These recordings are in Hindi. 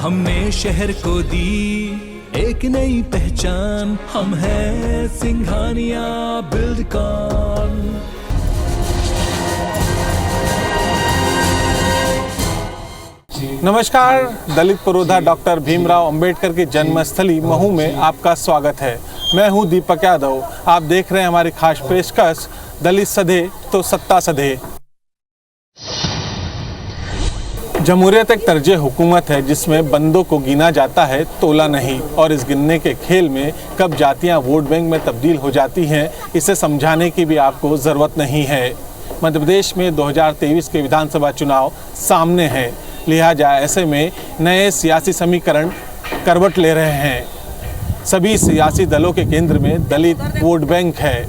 हमने शहर को दी एक नई पहचान, हम हैं सिंघानिया बिल्डकॉन। नमस्कार, दलित पुरोधा डॉक्टर भीमराव अंबेडकर की जन्मस्थली महू में आपका स्वागत है। मैं हूं दीपक यादव। आप देख रहे हैं हमारी खास पेशकश दलित सधे तो सत्ता सधे। जमहूरियत एक तर्जे हुकूमत है जिसमें बंदों को गिना जाता है, तोला नहीं। और इस गिनने के खेल में कब जातियां वोट बैंक में तब्दील हो जाती हैं, इसे समझाने की भी आपको ज़रूरत नहीं है। मध्य प्रदेश में 2023 के विधानसभा चुनाव सामने हैं, लिहाजा ऐसे में नए सियासी समीकरण करवट ले रहे हैं। सभी सियासी दलों के केंद्र में दलित वोट बैंक है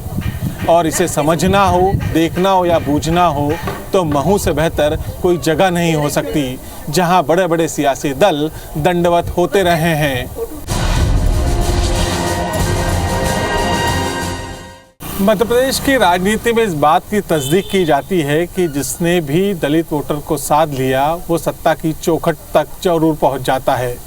और इसे समझना हो, देखना हो या बूझना हो तो महू से बेहतर कोई जगह नहीं हो सकती जहां बड़े बड़े सियासी दल दंडवत होते रहे हैं। मध्य प्रदेश की राजनीति में इस बात की तस्दीक की जाती है कि जिसने भी दलित वोटर को साध लिया वो सत्ता की चौखट तक जरूर पहुंच जाता है।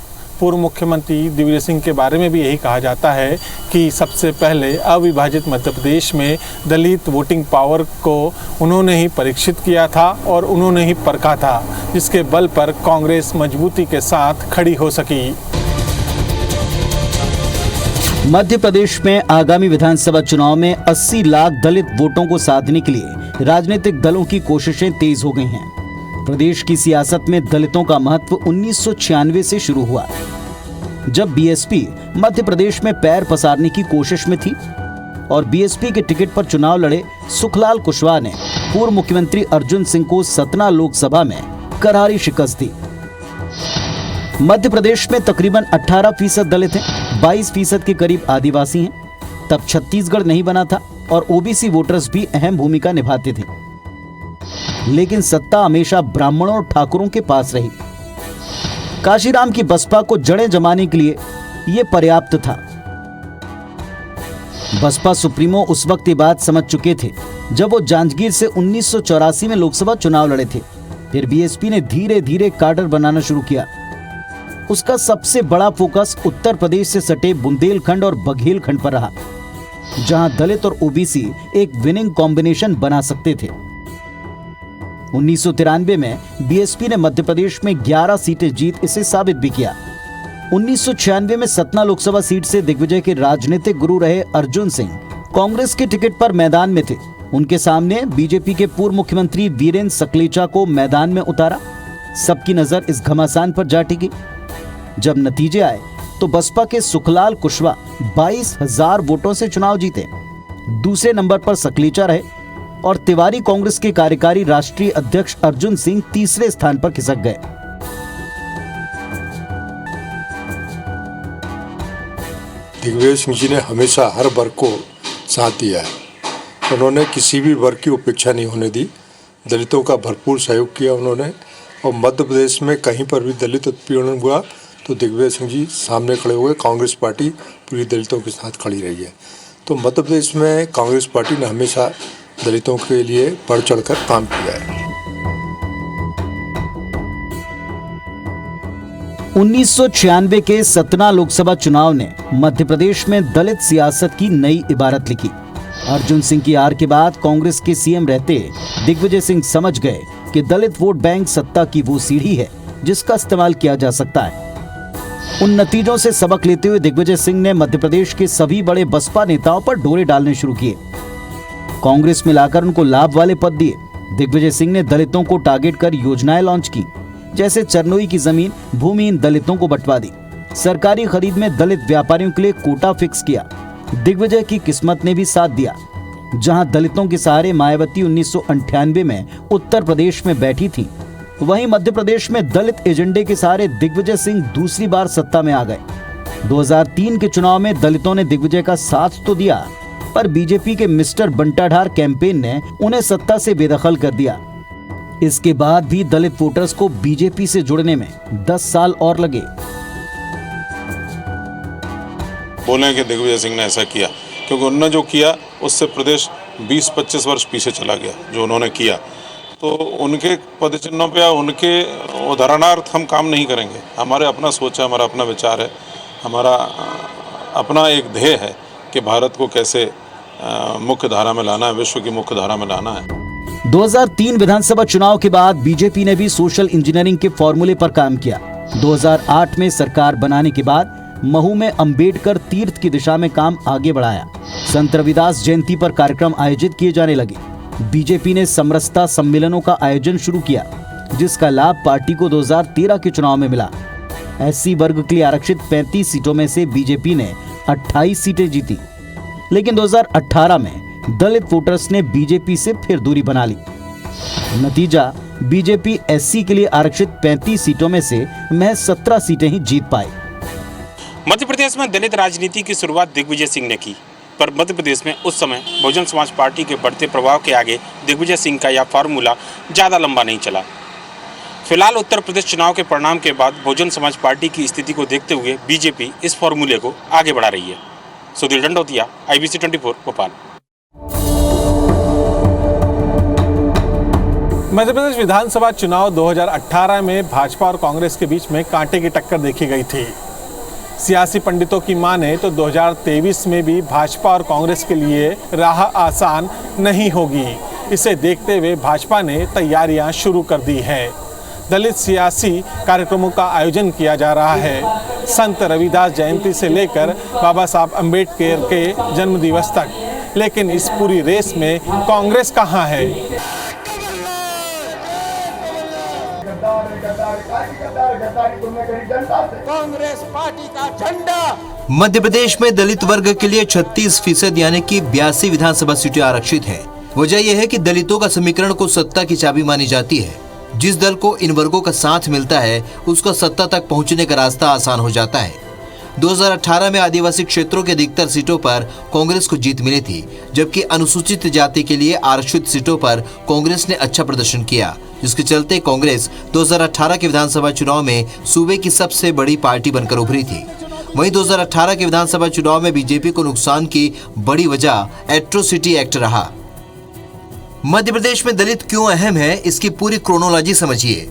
पूर्व मुख्यमंत्री दिग्विजय सिंह के बारे में भी यही कहा जाता है कि सबसे पहले अविभाजित मध्य प्रदेश में दलित वोटिंग पावर को उन्होंने ही परीक्षित किया था और उन्होंने ही परखा था, जिसके बल पर कांग्रेस मजबूती के साथ खड़ी हो सकी। मध्य प्रदेश में आगामी विधानसभा चुनाव में 80 लाख दलित वोटों को साधने के लिए राजनीतिक दलों की कोशिशें तेज हो गई हैं। प्रदेश की सियासत में दलितों का महत्व 1996 से शुरू हुआ, जब बीएसपी मध्य प्रदेश में पैर पसारने की कोशिश में थी और बीएसपी के टिकट पर चुनाव लड़े सुखलाल कुशवाहा ने पूर्व मुख्यमंत्री अर्जुन सिंह को सतना लोकसभा में करारी शिकस्त दी। मध्य प्रदेश में तकरीबन 18% दलित हैं, 22% के करीब आदिवासी हैं। तब छत्तीसगढ़ नहीं बना था और ओबीसी वोटर्स भी अहम भूमिका निभाते थे, लेकिन सत्ता हमेशा ब्राह्मणों और ठाकुरों के पास रही। काशीराम की बसपा को जड़ें जमाने के लिए यह पर्याप्त था। बसपा सुप्रीमो उस वक्त ये बात समझ चुके थे जब वो जांजगीर से 1984 में लोकसभा चुनाव लड़े थे। फिर बीएसपी ने धीरे धीरे काडर बनाना शुरू किया। उसका सबसे बड़ा फोकस उत्तर प्रदेश से सटे बुंदेलखंड और बघेलखंड पर रहा, जहां दलित और ओबीसी एक विनिंग कॉम्बिनेशन बना सकते थे। 1993 में बीएसपी ने मध्य प्रदेश में 11 सीटें जीत इसे साबित भी किया। 1996 में सतना लोकसभा सीट से दिग्विजय के राजनीतिक गुरु रहे अर्जुन सिंह कांग्रेस के टिकट पर मैदान में थे। उनके सामने बीजेपी के पूर्व मुख्यमंत्री वीरेंद्र सकलेचा को मैदान में उतारा। सबकी नजर इस घमासान पर जा टिकी। जब नतीजे आए तो बसपा के सुखलाल कुशवाहा 22,000 वोटों से चुनाव जीते। दूसरे नंबर पर सकलेचा रहे और तिवारी कांग्रेस के कार्यकारी राष्ट्रीय अध्यक्ष अर्जुन सिंह तीसरे स्थान पर खिसक गए। दिग्विजय सिंह जी ने हमेशा हर वर्ग को साथ दिया है। उन्होंने किसी भी वर्ग की उपेक्षा नहीं होने दी। दलितों का भरपूर सहयोग किया उन्होंने, और मध्य प्रदेश में कहीं पर भी दलित उत्पीड़न हुआ तो दिग्विजय सिंह जी सामने खड़े हुए। कांग्रेस पार्टी पूरी दलितों के साथ खड़ी रही है। तो मध्य प्रदेश में कांग्रेस पार्टी ने हमेशा दलितों के लिए बढ़ चढ़कर काम किया है। 1996 के सतना लोकसभा चुनाव ने मध्य प्रदेश में दलित सियासत की नई इबारत लिखी। अर्जुन सिंह की हार के बाद कांग्रेस के सीएम रहते दिग्विजय सिंह समझ गए कि दलित वोट बैंक सत्ता की वो सीढ़ी है जिसका इस्तेमाल किया जा सकता है। उन नतीजों से सबक लेते हुए दिग्विजय सिंह ने मध्य प्रदेश के सभी बड़े बसपा नेताओं पर डोरे डालने शुरू किए। कांग्रेस में लाकर उनको लाभ वाले पद दिए। दिग्विजय सिंह ने दलितों को टारगेट कर योजनाएं लॉन्च की, जैसे चरनोई की जमीन भूमिहीन दलितों को बंटवा दी। सरकारी खरीद में दलित व्यापारियों के लिए कोटा फिक्स किया। दिग्विजय की किस्मत ने भी साथ दिया। जहां दलितों के सहारे मायावती 1998 में उत्तर प्रदेश में बैठी थी, वहीं मध्य प्रदेश में दलित एजेंडे के सहारे दिग्विजय सिंह दूसरी बार सत्ता में आ गए। 2003 के चुनाव में दलितों ने दिग्विजय का साथ तो दिया, पर बीजेपी के मिस्टर बंटाढार कैंपेन ने उन्हें सत्ता से बेदखल कर दिया। इसके बाद भी दलित वोटर्स को बीजेपी से जुड़ने में 10 साल और लगे। बोले कि दिग्विजय सिंह ने ऐसा किया, क्योंकि उन्होंने जो किया उससे प्रदेश 20-25 वर्ष पीछे चला गया। जो उन्होंने किया तो उनके पदचिन्हों पे या उनके उदाहरणार्थ हम काम नहीं करेंगे। हमारे अपना सोच है, हमारा अपना विचार है, हमारा अपना एक ध्येय है कि भारत को कैसे मुख्य धारा में लाना है, विश्व की मुख्य धारा में लाना है। 2003 विधानसभा चुनाव के बाद बीजेपी ने भी सोशल इंजीनियरिंग के फॉर्मूले पर काम किया। 2008 में सरकार बनाने के बाद महू में अंबेडकर तीर्थ की दिशा में काम आगे बढ़ाया। संत रविदास जयंती पर कार्यक्रम आयोजित किए जाने लगे। बीजेपी ने समरसता सम्मेलनों का आयोजन शुरू किया, जिसका लाभ पार्टी को 2013 के चुनाव में मिला। एससी वर्ग के लिए आरक्षित 35 सीटों में से बीजेपी ने 28 सीटें जीती, लेकिन 2018 में दलित वोटर्स ने बीजेपी से फिर दूरी बना ली। नतीजा, बीजेपी एससी के लिए आरक्षित 35 सीटों में से महज 17 सीटें ही जीत पाई। मध्य प्रदेश में दलित राजनीति की शुरुआत दिग्विजय सिंह ने की, पर मध्य प्रदेश में उस समय बहुजन समाज पार्टी के बढ़ते प्रभाव के आगे दिग्विजय सिंह का यह फार्मूला ज़्यादा लंबा नहीं चला। फिलहाल उत्तर प्रदेश चुनाव के परिणाम के बाद बहुजन समाज पार्टी की स्थिति को देखते हुए बीजेपी इस फार्मूले को आगे बढ़ा रही है। सुधीर दंडोतिया, IBC 24, भोपाल। मध्य प्रदेश विधानसभा चुनाव 2018 में भाजपा और कांग्रेस के बीच में कांटे की टक्कर देखी गई थी। सियासी पंडितों की माने तो 2023 में भी भाजपा और कांग्रेस के लिए राह आसान नहीं होगी। इसे देखते हुए भाजपा ने तैयारियां शुरू कर दी हैं। दलित सियासी कार्यक्रमों का आयोजन किया जा रहा है। संत रविदास जयंती से लेकर बाबा साहब अम्बेडकर के जन्मदिवस तक। लेकिन इस पूरी रेस में कांग्रेस कहाँ है? कांग्रेस पार्टी का झंडा। मध्य प्रदेश में दलित वर्ग के लिए 36% यानी कि 82 विधानसभा सीटें आरक्षित हैं। वजह यह है कि दलितों का समीकरण को सत्ता की चाबी मानी जाती है। जिस दल को इन वर्गों का साथ मिलता है, उसका सत्ता तक पहुंचने का रास्ता आसान हो जाता है। 2018 में आदिवासी क्षेत्रों के अधिकतर सीटों पर कांग्रेस को जीत मिली थी, जबकि अनुसूचित जाति के लिए आरक्षित सीटों पर कांग्रेस ने अच्छा प्रदर्शन किया, जिसके चलते कांग्रेस 2018 के विधानसभा चुनाव में सूबे की सबसे बड़ी पार्टी बनकर उभरी थी। वहीं 2018 के विधानसभा चुनाव में बीजेपी को नुकसान की बड़ी वजह एट्रोसिटी एक्ट रहा। मध्य प्रदेश में दलित क्यों अहम है, इसकी पूरी क्रोनोलॉजी समझिए।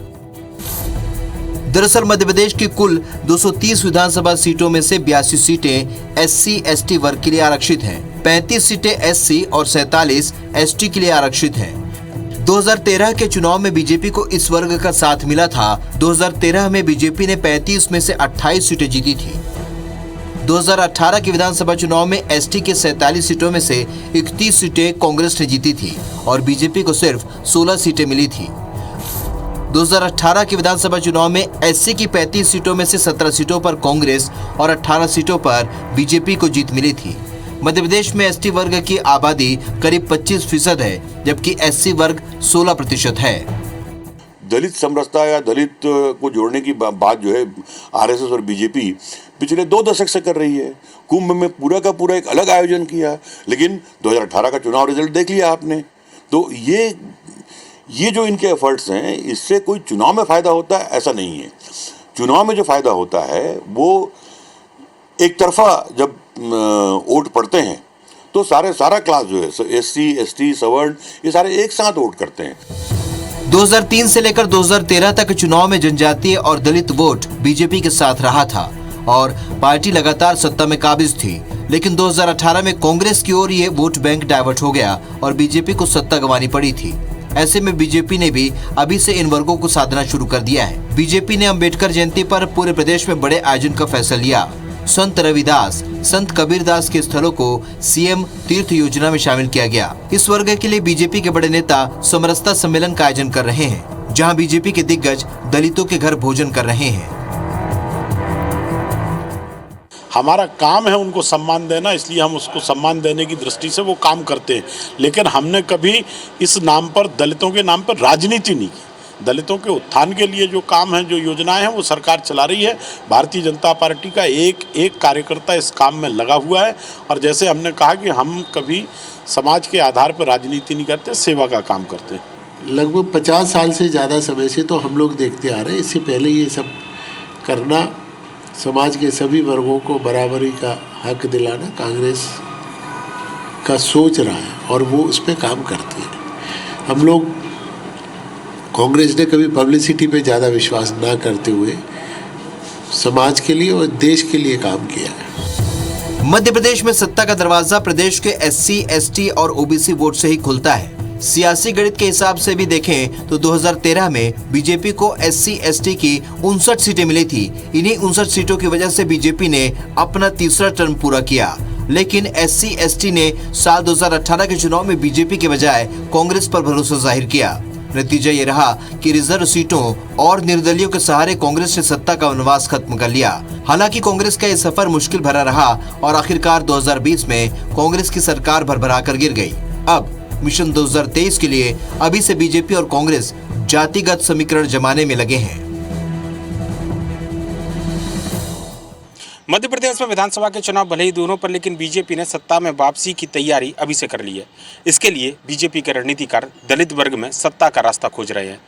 दरअसल मध्य प्रदेश की कुल 230 विधानसभा सीटों में से 82 सीटें SC/ST वर्ग के लिए आरक्षित हैं, 35 सीटें SC और 47 ST के लिए आरक्षित हैं। 2013 के चुनाव में बीजेपी को इस वर्ग का साथ मिला था। 2013 में बीजेपी ने 35 में से 28 सीटें जीती थी। 2018 के विधानसभा चुनाव में ST के 47 सीटों में से 31 सीटें कांग्रेस ने जीती थी और बीजेपी को सिर्फ 16 सीटें मिली थी। 2018 के विधानसभा चुनाव में SC की 35 सीटों में से 17 सीटों पर कांग्रेस और 18 सीटों पर बीजेपी को जीत मिली थी। मध्य प्रदेश में ST वर्ग की आबादी करीब 25% है, जबकि SC वर्ग 16% है। दलित समरसता या दलित को जोड़ने की बात जो है RSS और बीजेपी पिछले 2 दशक से कर रही है। कुंभ में पूरा का पूरा एक अलग आयोजन किया, लेकिन 2018 का चुनाव रिजल्ट देख लिया आपने। तो ये जो इनके एफर्ट्स हैं, इससे कोई चुनाव में फ़ायदा होता है ऐसा नहीं है। चुनाव में जो फ़ायदा होता है वो एक तरफा जब वोट पड़ते हैं तो सारा क्लास जो है SC, ST, सवर्ण, ये सारे एक साथ वोट करते हैं। 2003 से लेकर 2013 तक चुनाव में जनजातीय और दलित वोट बीजेपी के साथ रहा था और पार्टी लगातार सत्ता में काबिज थी। लेकिन 2018 में कांग्रेस की ओर ये वोट बैंक डाइवर्ट हो गया और बीजेपी को सत्ता गंवानी पड़ी थी। ऐसे में बीजेपी ने भी अभी से इन वर्गों को साधना शुरू कर दिया है। बीजेपी ने अंबेडकर जयंती पर पूरे प्रदेश में बड़े आयोजन का फैसला लिया। संत रविदास, संत कबीरदास के स्थलों को CM तीर्थ योजना में शामिल किया गया। इस वर्ग के लिए बीजेपी के बड़े नेता समरसता सम्मेलन का आयोजन कर रहे हैं, जहां बीजेपी के दिग्गज दलितों के घर भोजन कर रहे हैं। हमारा काम है उनको सम्मान देना, इसलिए हम उसको सम्मान देने की दृष्टि से वो काम करते हैं। लेकिन हमने कभी इस नाम पर, दलितों के नाम पर राजनीति नहीं की। दलितों के उत्थान के लिए जो काम है, जो योजनाएं हैं, वो सरकार चला रही है। भारतीय जनता पार्टी का एक कार्यकर्ता इस काम में लगा हुआ है। और जैसे हमने कहा कि हम कभी समाज के आधार पर राजनीति नहीं करते, सेवा का काम करते हैं। लगभग 50 साल से ज़्यादा समय से तो हम लोग देखते आ रहे हैं। इससे पहले ये सब करना, समाज के सभी वर्गों को बराबरी का हक दिलाना कांग्रेस का सोच रहा है और वो उस पर काम करती है। हम लोग कांग्रेस ने कभी पब्लिसिटी पे ज़्यादा विश्वास ना करते हुए समाज के लिए और देश के लिए काम किया है। मध्य प्रदेश में सत्ता का दरवाजा प्रदेश के SC, ST और OBC वोट से ही खुलता है। सियासी गणित के हिसाब से भी देखें तो 2013 में बीजेपी को SC, ST की 59 सीटें मिली थी। इन्हीं 59 सीटों की वजह से बीजेपी ने अपना तीसरा टर्म पूरा किया, लेकिन SC, ST ने साल 2018 के चुनाव में बीजेपी के बजाय कांग्रेस पर भरोसा जाहिर किया। नतीजा ये रहा कि रिजर्व सीटों और निर्दलीयों के सहारे कांग्रेस ने सत्ता का वनवास खत्म कर लिया। हालांकि कांग्रेस का ये सफर मुश्किल भरा रहा और आखिरकार 2020 में कांग्रेस की सरकार भरभरा कर गिर गई। अब मिशन 2023 के लिए अभी से बीजेपी और कांग्रेस जातिगत समीकरण जमाने में लगे हैं। मध्य प्रदेश में विधानसभा के चुनाव भले ही दोनों पर, लेकिन बीजेपी ने सत्ता में वापसी की तैयारी अभी से कर ली है। इसके लिए बीजेपी के रणनीतिकार दलित वर्ग में सत्ता का रास्ता खोज रहे हैं।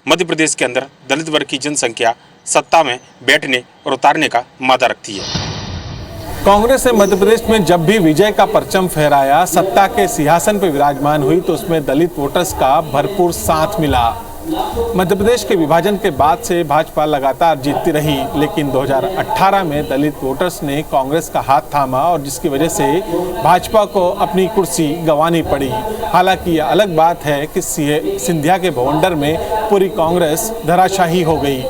मध्य प्रदेश के अंदर दलित वर्ग की जनसंख्या सत्ता में बैठने और उतारने का मादा रखती है। कांग्रेस ने मध्य प्रदेश में जब भी विजय का परचम फहराया, सत्ता के सिंहासन पर विराजमान हुई, तो उसमें दलित वोटर्स का भरपूर साथ मिला। मध्य प्रदेश के विभाजन के बाद से भाजपा लगातार जीतती रही, लेकिन 2018 में दलित वोटर्स ने कांग्रेस का हाथ थामा और जिसकी वजह से भाजपा को अपनी कुर्सी गंवानी पड़ी। हालांकि यह अलग बात है कि सिंधिया के बवंडर में पूरी कांग्रेस धराशायी हो गई।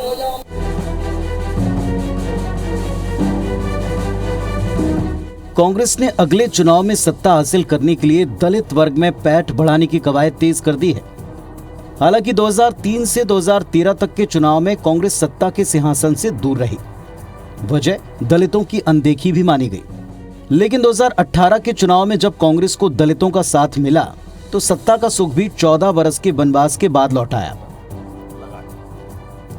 कांग्रेस ने अगले चुनाव में सत्ता हासिल करने के लिए दलित वर्ग में पैठ बढ़ाने की कवायद तेज कर दी है। हालांकि 2003 से 2013 तक के चुनाव में कांग्रेस सत्ता के सिंहासन से दूर रही। वजह दलितों की अनदेखी भी मानी गई। लेकिन 2018 के चुनाव में जब कांग्रेस को दलितों का साथ मिला, तो सत्ता का सुख भी 14 बरस के वनवास के बाद लौट आया।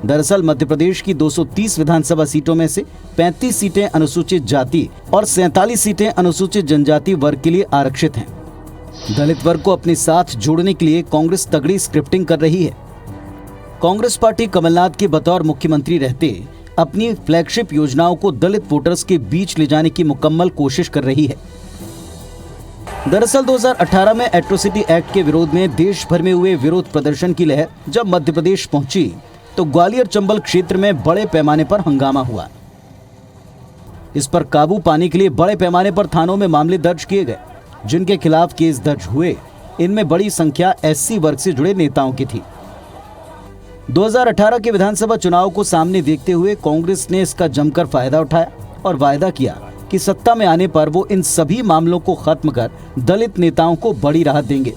दरअसल मध्य प्रदेश की 230 विधानसभा सीटों में से 35 सीटें अनुसूचित जाति और 47 सीटें अनुसूचित जनजाति वर्ग के लिए आरक्षित हैं। दलित वर्ग को अपने साथ जोड़ने के लिए कांग्रेस तगड़ी स्क्रिप्टिंग कर रही है। कांग्रेस पार्टी कमलनाथ के बतौर मुख्यमंत्री रहते अपनी फ्लैगशिप योजनाओं को दलित वोटर्स के बीच ले जाने की मुकम्मल कोशिश कर रही है। दरअसल 2018 में एट्रोसिटी एक्ट के विरोध में देश भर में हुए विरोध प्रदर्शन की लहर जब मध्य प्रदेश पहुंची, तो ग्वालियर चंबल क्षेत्र में बड़े पैमाने पर हंगामा हुआ। इस पर काबू पाने के लिए बड़े पैमाने पर थानों में मामले दर्ज किए गए। जिनके खिलाफ केस दर्ज हुए, इनमें बड़ी संख्या SC वर्ग से जुड़े नेताओं की थी। 2018 के विधानसभा चुनाव को सामने देखते हुए कांग्रेस ने इसका जमकर फायदा उठाया और वायदा किया कि सत्ता में आने पर वो इन सभी मामलों को खत्म कर दलित नेताओं को बड़ी राहत देंगे।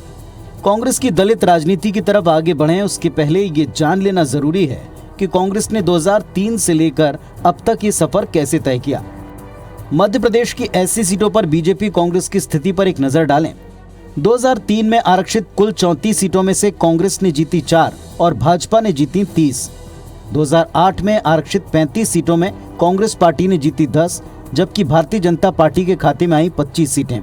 कांग्रेस की दलित राजनीति की तरफ आगे बढ़े उसके पहले ये जान लेना जरूरी है कि कांग्रेस ने 2003 से लेकर अब तक ये सफर कैसे तय किया। मध्य प्रदेश की ऐसी सीटों पर बीजेपी कांग्रेस की स्थिति पर एक नजर डालें। 2003 में आरक्षित कुल 34 सीटों में से कांग्रेस ने जीती 4 और भाजपा ने जीती 30। 2008 में आरक्षित 35 सीटों में कांग्रेस पार्टी ने जीती 10, जबकि भारतीय जनता पार्टी के खाते में आई 25 सीटें।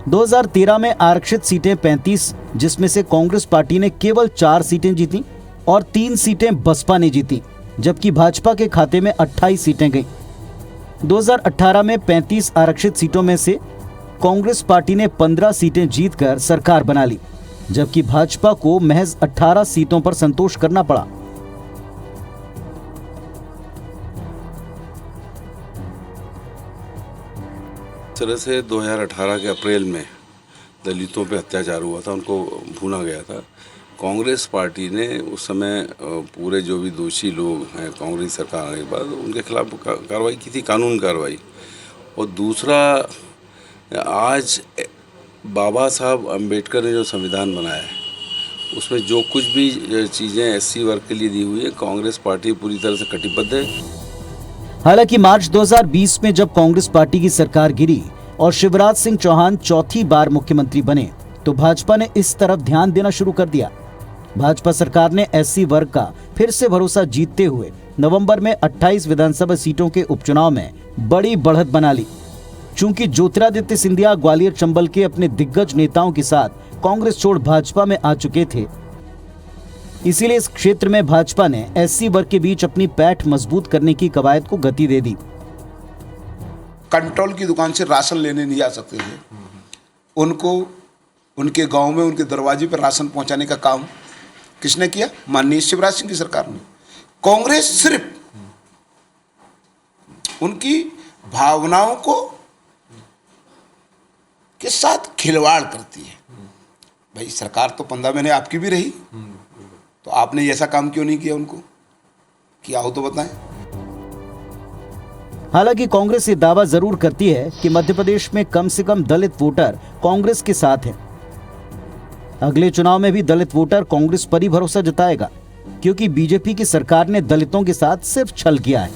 2013 में आरक्षित सीटें 35, जिसमें से कांग्रेस पार्टी ने केवल 4 सीटें जीती और 3 सीटें बसपा ने जीती, जबकि भाजपा के खाते में 28 सीटें गईं। 2018 में 35 आरक्षित सीटों में से कांग्रेस पार्टी ने 15 सीटें जीतकर सरकार बना ली, जबकि भाजपा को महज 18 सीटों पर संतोष करना पड़ा। इस तरह से 2018 के अप्रैल में दलितों पे अत्याचार हुआ था, उनको भूना गया था। कांग्रेस पार्टी ने उस समय पूरे जो भी दोषी लोग हैं कांग्रेस सरकार आने के बाद उनके खिलाफ कार्रवाई की थी, कानून कार्रवाई। और दूसरा, आज बाबा साहब अम्बेडकर ने जो संविधान बनाया है उसमें जो कुछ भी चीज़ें SC वर्ग के लिए दी हुई है, कांग्रेस पार्टी पूरी तरह से कटिबद्ध है। हालांकि मार्च 2020 में जब कांग्रेस पार्टी की सरकार गिरी और शिवराज सिंह चौहान चौथी बार मुख्यमंत्री बने, तो भाजपा ने इस तरफ ध्यान देना शुरू कर दिया। भाजपा सरकार ने SC वर्ग का फिर से भरोसा जीतते हुए नवंबर में 28 विधानसभा सीटों के उपचुनाव में बड़ी बढ़त बना ली। चूंकि ज्योतिरादित्य सिंधिया ग्वालियर चंबल के अपने दिग्गज नेताओं के साथ कांग्रेस छोड़ भाजपा में आ चुके थे, इसीलिए इस क्षेत्र में भाजपा ने SC वर्ग के बीच अपनी पैठ मजबूत करने की कवायद को गति दे दी। कंट्रोल की दुकान से राशन लेने नहीं जा सकते थे, उनको उनके गांव में उनके दरवाजे पर राशन पहुंचाने का काम किसने किया? माननीय शिवराज सिंह की सरकार ने। कांग्रेस सिर्फ उनकी भावनाओं को के साथ खिलवाड़ करती है। भाई सरकार तो 15 महीने आपकी भी रही, तो आपने ऐसा काम क्यों नहीं किया? उनको किया हो तो बताएं। हालांकि कांग्रेस ये दावा जरूर करती है कि मध्य प्रदेश में कम से कम दलित वोटर कांग्रेस के साथ हैं। अगले चुनाव में भी दलित वोटर कांग्रेस पर ही भरोसा जताएगा, क्योंकि बीजेपी की सरकार ने दलितों के साथ सिर्फ छल किया है।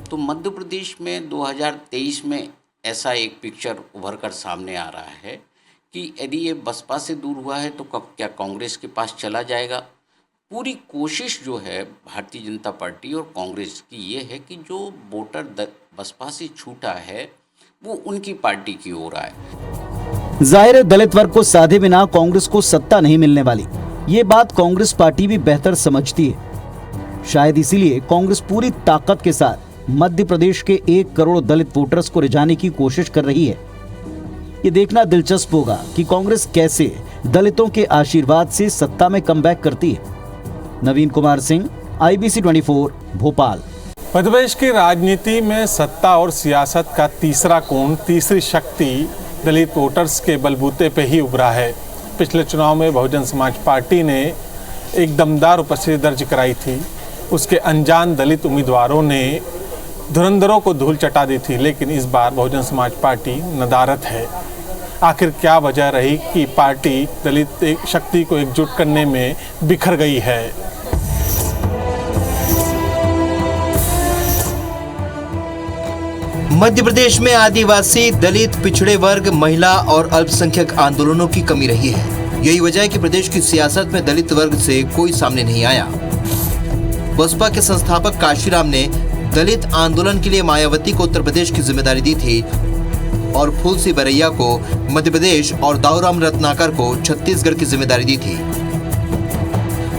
तो मध्य प्रदेश में 2023 में ऐसा एक पिक्चर उभर कर सामने आ रहा है कि यदि ये बसपा से दूर हुआ है तो क्या कांग्रेस के पास चला जाएगा। पूरी कोशिश जो है भारतीय जनता पार्टी और कांग्रेस की ये है कि जो वोटर बसपा से छूटा है वो उनकी पार्टी की ओर आए। जाहिर है दलित वर्ग को साधे बिना कांग्रेस को सत्ता नहीं मिलने वाली, ये बात कांग्रेस पार्टी भी बेहतर समझती है। शायद इसीलिए कांग्रेस पूरी ताकत के साथ मध्य प्रदेश के 1 करोड़ दलित वोटर्स को रिझाने की कोशिश कर रही है। ये देखना दिलचस्प होगा कि कांग्रेस कैसे दलितों के आशीर्वाद से सत्ता में कमबैक करती है। नवीन कुमार सिंह, IBC 24, भोपाल। मध्य प्रदेश की राजनीति में सत्ता और सियासत का तीसरा कोण, तीसरी शक्ति दलित वोटर्स के बलबूते पे ही उभरा है। पिछले चुनाव में बहुजन समाज पार्टी ने एक दमदार उपस्थिति दर्ज कराई थी। उसके अनजान दलित उम्मीदवारों ने धुरंधरों को धूल चटा दी थी, लेकिन इस बार बहुजन समाज पार्टी नदारद है। आखिर क्या वजह रही कि पार्टी दलित शक्ति को एकजुट करने में बिखर गई है? मध्य प्रदेश में आदिवासी, दलित, पिछड़े वर्ग, महिला और अल्पसंख्यक आंदोलनों की कमी रही है। यही वजह है कि प्रदेश की सियासत में दलित वर्ग से कोई सामने नहीं आया। बसपा के संस्थापक काशीराम ने दलित आंदोलन के लिए मायावती को उत्तर प्रदेश की जिम्मेदारी दी थी और फूलसी बरैया को मध्य प्रदेश और दाऊराम रत्नाकर को छत्तीसगढ़ की जिम्मेदारी दी थी।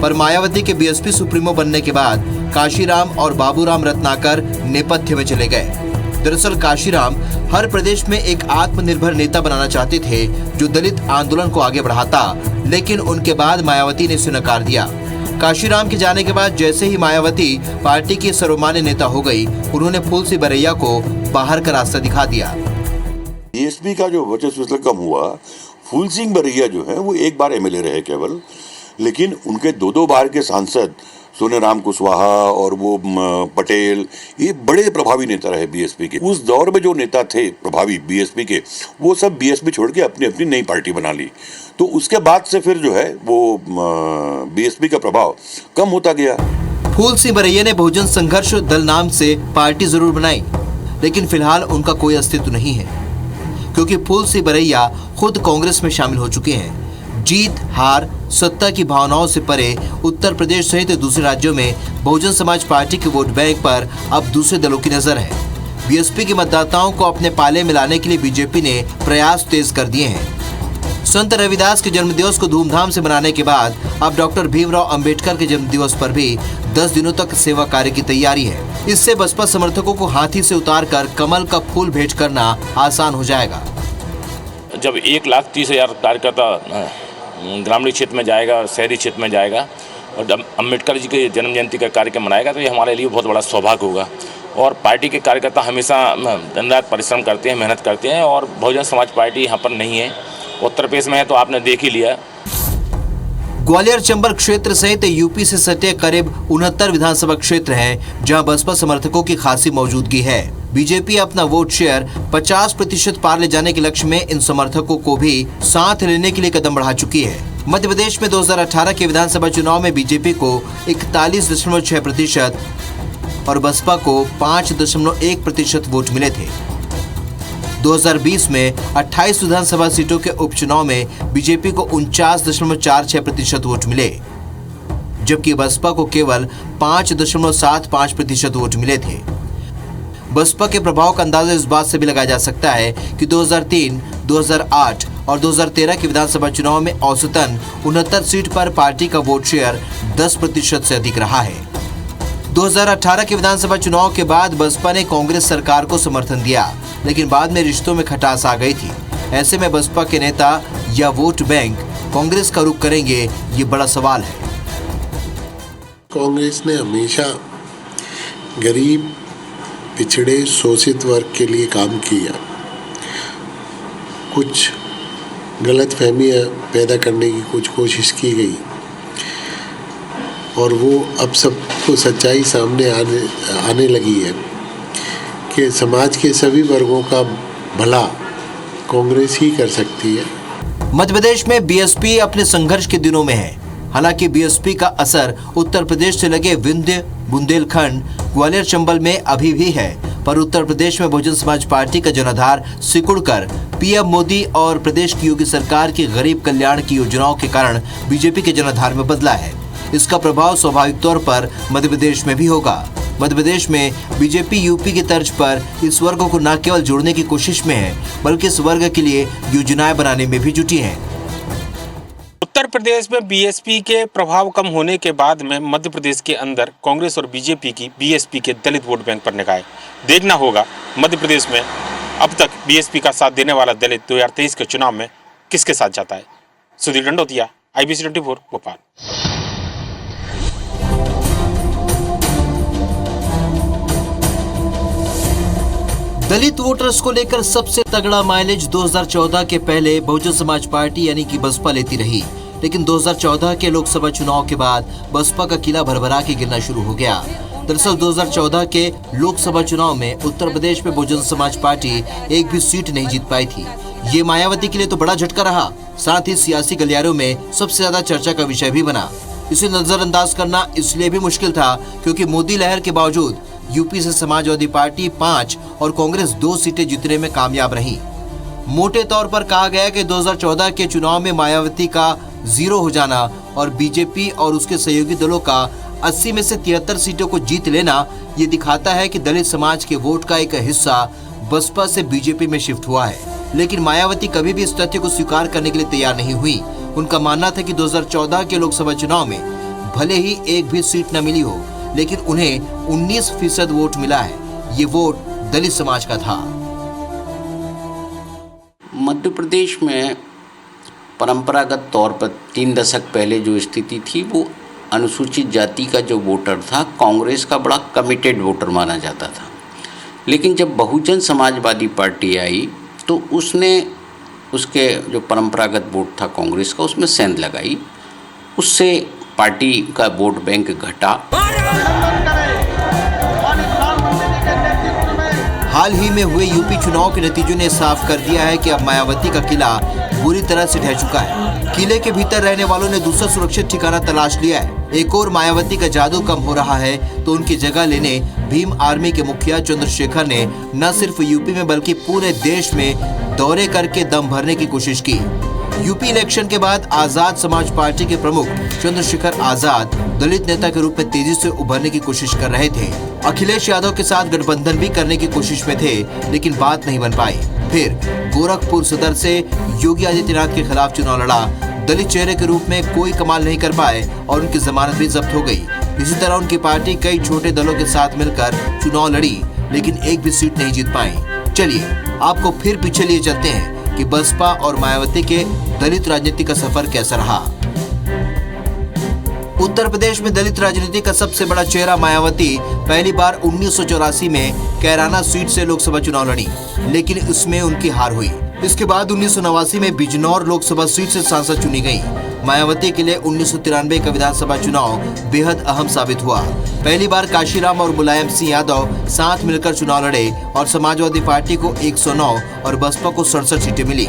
पर मायावती के बीएसपी सुप्रीमो बनने के बाद काशीराम और बाबूराम रत्नाकर नेपथ्य में चले गए। दरअसल काशीराम हर प्रदेश में एक आत्मनिर्भर नेता बनाना चाहते थे जो दलित आंदोलन को आगे बढ़ाता, लेकिन उनके बाद मायावती ने इसे नकार दिया। काशीराम के जाने के बाद जैसे ही मायावती पार्टी की सर्वमान्य नेता हो गई, उन्होंने फूलसी बरैया को बाहर का रास्ता दिखा दिया। बीएसपी का जो वर्चस्व कम हुआ, फूल सिंह बरैया जो है वो एक बार एमएलए रहे केवल, लेकिन उनके 2 बार के सांसद सोनेराम कुशवाहा और वो पटेल, ये बड़े प्रभावी नेता रहे बीएसपी के। उस दौर में जो नेता थे प्रभावी बीएसपी के, वो सब बीएसपी छोड़ के अपनी अपनी नई पार्टी बना ली। तो उसके बाद से फिर जो है वो बीएसपी का प्रभाव कम होता गया। फूल सिंह बरैया ने बहुजन संघर्ष दल नाम से पार्टी जरूर बनाई, लेकिन फिलहाल उनका कोई अस्तित्व नहीं है, क्योंकि फूल सिंह बरैया खुद कांग्रेस में शामिल हो चुके हैं। जीत हार सत्ता की भावनाओं से परे उत्तर प्रदेश सहित दूसरे राज्यों में बहुजन समाज पार्टी के वोट बैंक पर अब दूसरे दलों की नजर है। बीएसपी के मतदाताओं को अपने पाले में लाने के लिए बीजेपी ने प्रयास तेज कर दिए हैं। संत रविदास के जन्मदिवस को धूमधाम से मनाने के बाद अब डॉक्टर भीमराव अंबेडकर के जन्मदिवस पर भी 10 दिनों तक सेवा कार्य की तैयारी है। इससे बसपा समर्थकों को हाथी से उतारकर कमल का फूल भेंट करना आसान हो जाएगा। जब 1,30,000 कार्यकर्ता ग्रामीण क्षेत्र में जाएगा, शहरी क्षेत्र में जाएगा और जब अम्बेडकर जी के जन्म जयंती का कार्यक्रम मनाएगा, तो ये हमारे लिए बहुत बड़ा सौभाग्य होगा। और पार्टी के कार्यकर्ता हमेशा दिन रात परिश्रम करते हैं, मेहनत करते हैं, और बहुजन समाज पार्टी यहाँ पर नहीं है, उत्तर प्रदेश में है, तो आपने देख ही लिया। ग्वालियर चंबल क्षेत्र सहित यूपी से सटे करीब 69 विधानसभा क्षेत्र हैं, जहां बसपा समर्थकों की खासी मौजूदगी है। बीजेपी अपना वोट शेयर 50% पार ले जाने के लक्ष्य में इन समर्थकों को भी साथ लेने के लिए कदम बढ़ा चुकी है। मध्य प्रदेश में 2018 के विधानसभा चुनाव में बीजेपी को 41.6% और बसपा को 5.1% वोट मिले थे। 2020 में 28 विधानसभा सीटों के उपचुनाव में बीजेपी को 49.46% वोट मिले, जबकि बसपा को केवल 5.75% वोट मिले थे। बसपा के प्रभाव का अंदाजा इस बात से भी लगाया जा सकता है कि 2003, 2008 और 2013 के विधानसभा चुनाव में औसतन 69 सीट पर पार्टी का वोट शेयर 10% से अधिक रहा है। 2018 के विधानसभा चुनाव के बाद बसपा ने कांग्रेस सरकार को समर्थन दिया, लेकिन बाद में रिश्तों में खटास आ गई थी। ऐसे में बसपा के नेता या वोट बैंक कांग्रेस का रुख करेंगे, ये बड़ा सवाल है। कांग्रेस ने हमेशा गरीब, पिछड़े, शोषित वर्ग के लिए काम किया। कुछ गलतफहमियां पैदा करने की कुछ कोशिश की गई और वो अब सबको सच्चाई सामने आने लगी है कि समाज के सभी वर्गों का भला कांग्रेस ही कर सकती है। मध्य प्रदेश में बीएसपी अपने संघर्ष के दिनों में है। हालांकि बीएसपी का असर उत्तर प्रदेश से लगे विंध्य, बुंदेलखंड, ग्वालियर, चंबल में अभी भी है, पर उत्तर प्रदेश में बहुजन समाज पार्टी का जनाधार सिकुड़कर पीएम मोदी और प्रदेश की योगी सरकार की गरीब कल्याण की योजनाओं के कारण बीजेपी के जनाधार में बदला है। इसका प्रभाव स्वाभाविक तौर पर मध्य प्रदेश में भी होगा। मध्य प्रदेश में बीजेपी यूपी की तर्ज पर इस वर्ग को न केवल जोड़ने की कोशिश में है, बल्कि इस वर्ग के लिए योजनाएं बनाने में भी जुटी है। उत्तर प्रदेश में बीएसपी के प्रभाव कम होने के बाद में मध्य प्रदेश के अंदर कांग्रेस और बीजेपी की बीएसपी के दलित वोट बैंक पर निगाहें। देखना होगा मध्य प्रदेश में अब तक बीएसपी का साथ देने वाला दलित 2023 के चुनाव में किसके साथ जाता है। सुधीर दंडोतिया, IBC 24, भोपाल। दलित वोटर्स को लेकर सबसे तगड़ा माइलेज 2014 के पहले बहुजन समाज पार्टी यानी कि बसपा लेती रही, लेकिन 2014 के लोकसभा चुनाव के बाद बसपा का किला भरभरा के गिरना शुरू हो गया। दरअसल 2014 के लोकसभा चुनाव में उत्तर प्रदेश में बहुजन समाज पार्टी एक भी सीट नहीं जीत पाई थी। ये मायावती के लिए तो बड़ा झटका रहा, साथ ही सियासी गलियारों में सबसे ज्यादा चर्चा का विषय भी बना। इसे नजरअंदाज करना इसलिए भी मुश्किल था क्योंकि मोदी लहर के बावजूद यूपी से समाजवादी पार्टी 5 और कांग्रेस 2 सीटें जीतने में कामयाब रही। मोटे तौर पर कहा गया कि 2014 के चुनाव में मायावती का 0 हो जाना और बीजेपी और उसके सहयोगी दलों का 80 में से 73 सीटों को जीत लेना ये दिखाता है कि दलित समाज के वोट का एक हिस्सा बसपा से बीजेपी में शिफ्ट हुआ है। लेकिन मायावती कभी भी इस तथ्य को स्वीकार करने के लिए तैयार नहीं हुई। उनका मानना था कि 2014 के लोकसभा चुनाव में भले ही एक भी सीट न मिली हो, लेकिन उन्हें 19% वोट मिला है। ये वोट दलित समाज का था। मध्य प्रदेश में परंपरागत तौर पर 3 दशक पहले जो स्थिति थी वो अनुसूचित जाति का जो वोटर था कांग्रेस का बड़ा कमिटेड वोटर माना जाता था। लेकिन जब बहुजन समाजवादी पार्टी आई तो उसने उसके जो परंपरागत वोट था कांग्रेस का उसमें सेंध लगाई, उससे पार्टी का वोट बैंक घटा। हाल ही में हुए यूपी चुनाव के नतीजों ने साफ कर दिया है कि अब मायावती का किला बुरी तरह से ढह चुका है। किले के भीतर रहने वालों ने दूसरा सुरक्षित ठिकाना तलाश लिया है। एक और मायावती का जादू कम हो रहा है तो उनकी जगह लेने भीम आर्मी के मुखिया चंद्रशेखर ने न सिर्फ यूपी में बल्कि पूरे देश में दौरे करके दम भरने की कोशिश की। यूपी इलेक्शन के बाद आजाद समाज पार्टी के प्रमुख चंद्रशेखर आजाद दलित नेता के रूप में तेजी से उभरने की कोशिश कर रहे थे। अखिलेश यादव के साथ गठबंधन भी करने की कोशिश में थे, लेकिन बात नहीं बन पाई। फिर गोरखपुर सदर से योगी आदित्यनाथ के खिलाफ चुनाव लड़ा। दलित चेहरे के रूप में कोई कमाल नहीं कर पाए और उनकी जमानत भी जब्त हो गई। इसी तरह उनकी पार्टी कई छोटे दलों के साथ मिलकर चुनाव लड़ी, लेकिन एक भी सीट नहीं जीत पाई। चलिए आपको फिर पीछे लिए चलते हैं कि बसपा और मायावती के दलित राजनीति का सफर कैसा रहा। उत्तर प्रदेश में दलित राजनीति का सबसे बड़ा चेहरा मायावती पहली बार 1984 में कैराना सीट से लोकसभा चुनाव लड़ी, लेकिन इसमें उनकी हार हुई। इसके बाद 1989 में बिजनौर लोकसभा सीट से सांसद चुनी गई। मायावती के लिए 1993 का विधानसभा चुनाव बेहद अहम साबित हुआ। पहली बार काशीराम और मुलायम सिंह यादव साथ मिलकर चुनाव लड़े और समाजवादी पार्टी को 109 और बसपा को 67 सीटें मिली।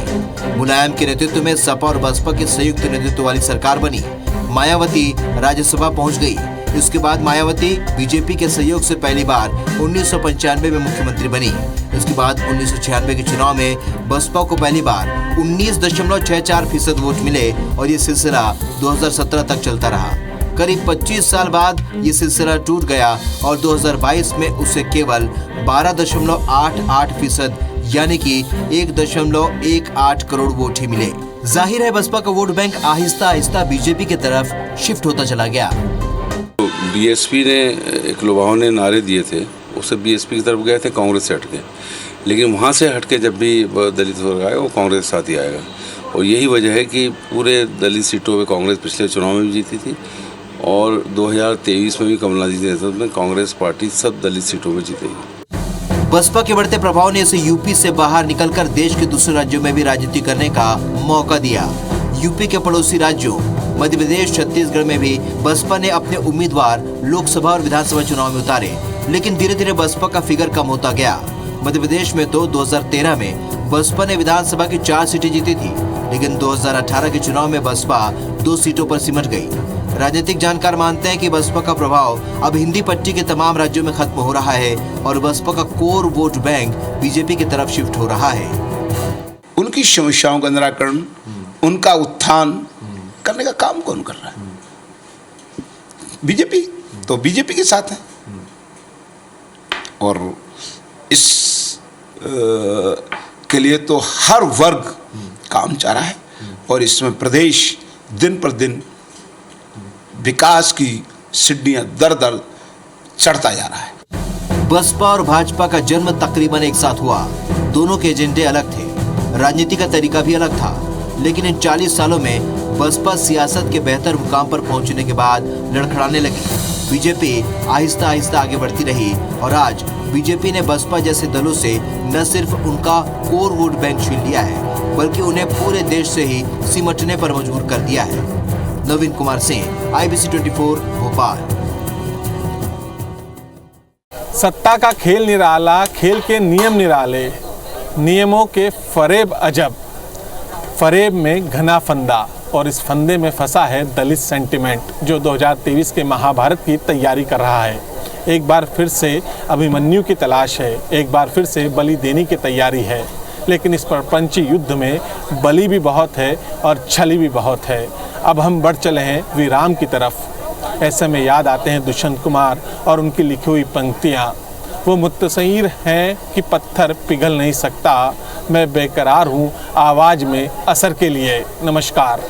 मुलायम के नेतृत्व में सपा और बसपा की संयुक्त नेतृत्व वाली सरकार बनी। मायावती राज्यसभा पहुंच गई। इसके बाद मायावती बीजेपी के सहयोग से पहली बार 1995 में मुख्यमंत्री बनी। इसके बाद 1996 के चुनाव में बसपा को पहली बार 19.64% वोट मिले और ये सिलसिला 2017 तक चलता रहा। करीब 25 साल बाद ये सिलसिला टूट गया और 2022 में उसे केवल 12.88% यानी कि 1.18 करोड़ वोट ही मिले। जाहिर है बसपा का vote bank Aahista Aahista BJP की तरफ शिफ्ट होता चला गया। बीएसपी ने एक लोगों ने नारे दिए थे, उससे बीएसपी की तरफ गए थे कांग्रेस से हटके, लेकिन वहाँ से हटके जब भी दलित वर्ग आए वो कांग्रेस के साथ ही आएगा। और यही वजह है कि पूरे दलित सीटों पे कांग्रेस पिछले चुनाव में भी जीती थी और 2023 में भी कमलनाथ जी के नेतृत्व में कांग्रेस पार्टी सब दलित सीटों में जीतेगी। बसपा के बढ़ते प्रभाव ने इसे यूपी से बाहर निकलकर देश के दूसरे राज्यों में भी राजनीति करने का मौका दिया। यूपी के पड़ोसी राज्यों मध्य प्रदेश, छत्तीसगढ़ में भी बसपा ने अपने उम्मीदवार लोकसभा और विधानसभा चुनाव में उतारे, लेकिन धीरे धीरे बसपा का फिगर कम होता गया। मध्य प्रदेश में तो 2013 में बसपा ने विधानसभा की 4 सीटें जीती थी, लेकिन 2018 के चुनाव में बसपा 2 सीटों पर सिमट गई। राजनीतिक जानकार मानते हैं कि बसपा का प्रभाव अब हिंदी पट्टी के तमाम राज्यों में खत्म हो रहा है और बसपा का कोर वोट बैंक बीजेपी की तरफ शिफ्ट हो रहा है। उनकी समस्याओं का निराकरण, उनका उत्थान करने का काम कौन कर रहा है? बीजेपी तो बीजेपी के साथ है और इस के लिए तो हर वर्ग काम चाह रहा है और इसमें प्रदेश दिन पर दिन विकास की सीढ़ियां दर दर चढ़ता जा रहा है। बसपा और भाजपा का जन्म तकरीबन एक साथ हुआ। दोनों के एजेंडे अलग थे, राजनीति का तरीका भी अलग था, लेकिन इन 40 सालों में बसपा सियासत के बेहतर मुकाम पर पहुंचने के बाद लड़खड़ाने लगी। बीजेपी आहिस्ता आहिस्ता आगे बढ़ती रही और आज बीजेपी ने बसपा जैसे दलों से न सिर्फ उनका कोर वोट बैंक छीन लिया है, बल्कि उन्हें पूरे देश से ही सिमटने पर मजबूर कर दिया है। नवीन कुमार सिंह, IBC 24 भोपाल। सत्ता का खेल निराला, खेल के नियम निराले, नियमों के फरेब अजब, फरेब में घना फंदा और इस फंदे में फंसा है दलित सेंटिमेंट जो 2023 के महाभारत की तैयारी कर रहा है। एक बार फिर से अभिमन्यु की तलाश है, एक बार फिर से बलि देने की तैयारी है, लेकिन इस प्रपंची युद्ध में बलि भी बहुत है और छली भी बहुत है। अब हम बढ़ चले हैं विराम की तरफ। ऐसे में याद आते हैं दुष्यंत कुमार और उनकी लिखी हुई पंक्तियाँ। वो मुत्तसईर हैं कि पत्थर पिघल नहीं सकता, मैं बेकरार हूँ आवाज़ में असर के लिए। नमस्कार।